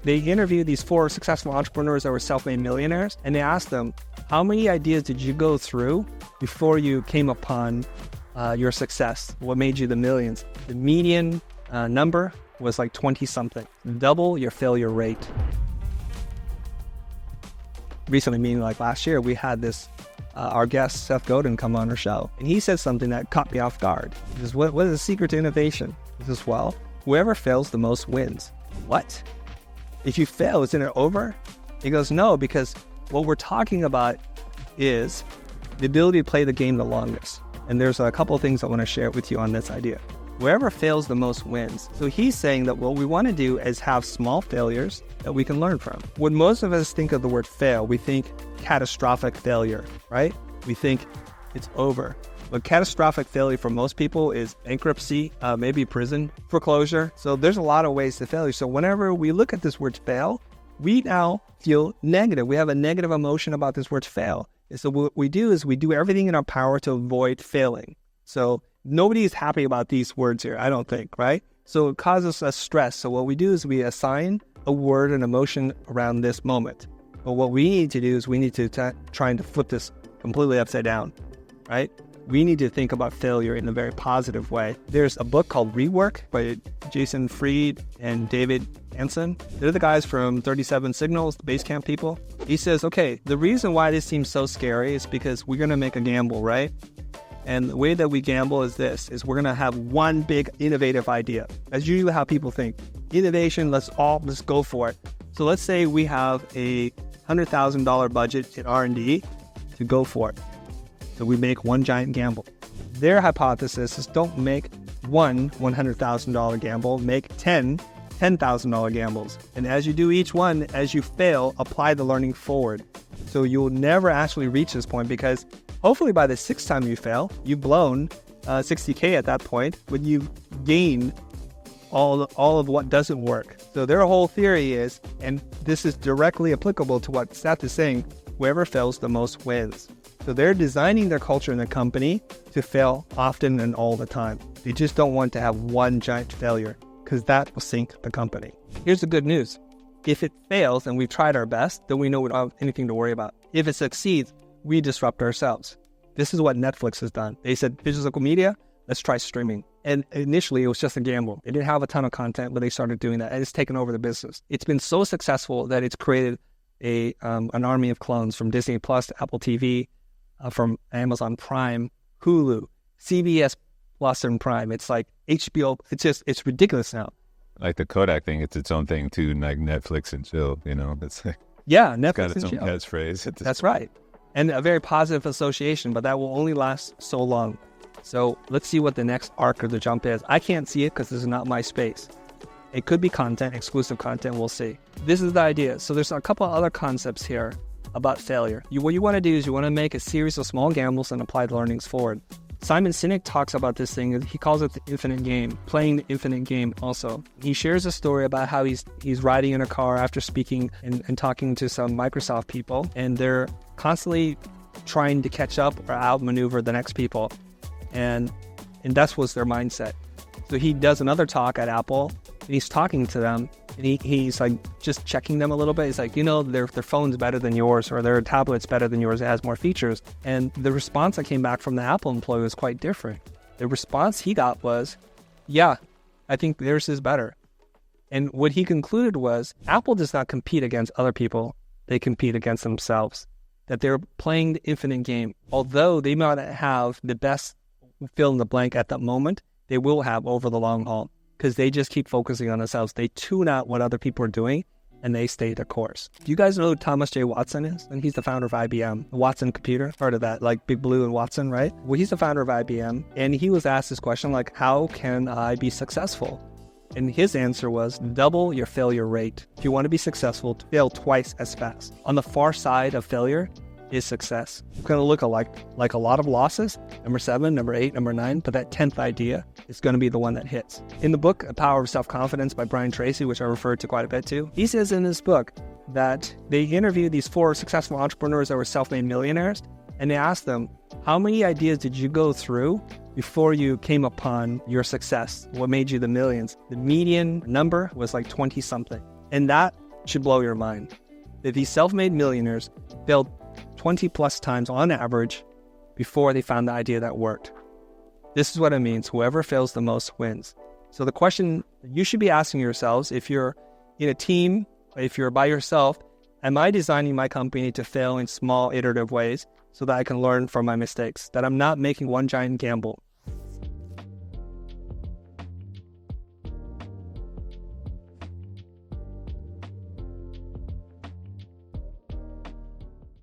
They interviewed these 4 successful entrepreneurs that were self-made millionaires, and they asked them, how many ideas did you go through before you came upon your success? What made you the millions? The median number was like 20-something. Double your failure rate. Recently, meaning like last year, we had this, our guest, Seth Godin, come on our show. And he said something that caught me off guard. He says, what is the secret to innovation? He says, well, whoever fails the most wins. What? If you fail, isn't it over? He goes, no, because what we're talking about is the ability to play the game the longest. And there's a couple of things I want to share with you on this idea. Whoever fails the most wins. So he's saying that what we want to do is have small failures that we can learn from. When most of us think of the word fail, we think catastrophic failure, right? We think it's over. But catastrophic failure for most people is bankruptcy, maybe prison, foreclosure. So there's a lot of ways to failure. So whenever we look at this word fail, we now feel negative. We have a negative emotion about this word fail. And so what we do is we do everything in our power to avoid failing. So nobody is happy about these words here, I don't think, right? So it causes us stress. So what we do is we assign a word and emotion around this moment. But what we need to do is we need to try to flip this completely upside down, right? We need to think about failure in a very positive way. There's a book called Rework by Jason Fried and David Hansen. They're the guys from 37 Signals, the Basecamp people. He says, okay, the reason why this seems so scary is because we're going to make a gamble, right? And the way that we gamble is this, is we're going to have one big innovative idea. That's usually how people think. Innovation, let's go for it. So let's say we have a $100,000 budget in R&D to go for it. So we make one giant gamble. Their hypothesis is don't make one $100,000 gamble, make 10 $10,000 gambles. And as you do each one, as you fail, apply the learning forward. So you'll never actually reach this point because hopefully by the 6th time you fail, you've blown $60K at that point when you've gained all of what doesn't work. So their whole theory is, and this is directly applicable to what Seth is saying, whoever fails the most wins. So they're designing their culture in the company to fail often and all the time. They just don't want to have one giant failure because that will sink the company. Here's the good news. If it fails and we've tried our best, then we know we don't have anything to worry about. If it succeeds, we disrupt ourselves. This is what Netflix has done. They said, physical media, let's try streaming. And initially, it was just a gamble. They didn't have a ton of content, but they started doing that, and it's taken over the business. It's been so successful that it's created an army of clones from Disney Plus to Apple TV, from Amazon Prime, Hulu, CBS Plus and Prime. It's like HBO. It's ridiculous now. Like the Kodak thing, it's its own thing too, like Netflix and chill, you know? It's like, yeah, Netflix got its and own chill. catchphrase. That's right. And a very positive association, but that will only last so long. So let's see what the next arc of the jump is. I can't see it because this is not my space. It could be content, exclusive content, we'll see. This is the idea. So there's a couple other concepts here about failure. What you want to do is you want to make a series of small gambles and apply the learnings forward. Simon Sinek talks about this thing. He calls it the infinite game, playing the infinite game also. He shares a story about how he's riding in a car after speaking and talking to some Microsoft people, and they're constantly trying to catch up or outmaneuver the next people. And that was their mindset. So he does another talk at Apple, and he's talking to them, and he's like just checking them a little bit. He's like, their phone's better than yours, or their tablet's better than yours. It has more features. And the response that came back from the Apple employee was quite different. The response he got was, yeah, I think theirs is better. And what he concluded was, Apple does not compete against other people. They compete against themselves. That they're playing the infinite game. Although they might not have the best fill in the blank at that moment, they will have over the long haul because they just keep focusing on themselves. They tune out what other people are doing and they stay the course. Do you guys know who Thomas J. Watson is? And he's the founder of IBM, the Watson computer. Heard of that, like Big Blue and Watson, right? Well, he's the founder of IBM, and he was asked this question, like, how can I be successful? And his answer was, double your failure rate. If you want to be successful, fail twice as fast. On the far side of failure is success. It's going to look like a lot of losses, number 7, number 8, number 9, but that 10th idea is going to be the one that hits. In the book, A Power of Self-Confidence by Brian Tracy, which I referred to quite a bit to, he says in his book that they interviewed these 4 successful entrepreneurs that were self-made millionaires, and they asked them, how many ideas did you go through before you came upon your success? What made you the millions? The median number was like 20-something. And that should blow your mind. That these self-made millionaires failed 20 plus times on average before they found the idea that worked. This is what it means. Whoever fails the most wins. So the question you should be asking yourselves, if you're in a team, if you're by yourself, am I designing my company to fail in small iterative ways so that I can learn from my mistakes, that I'm not making one giant gamble?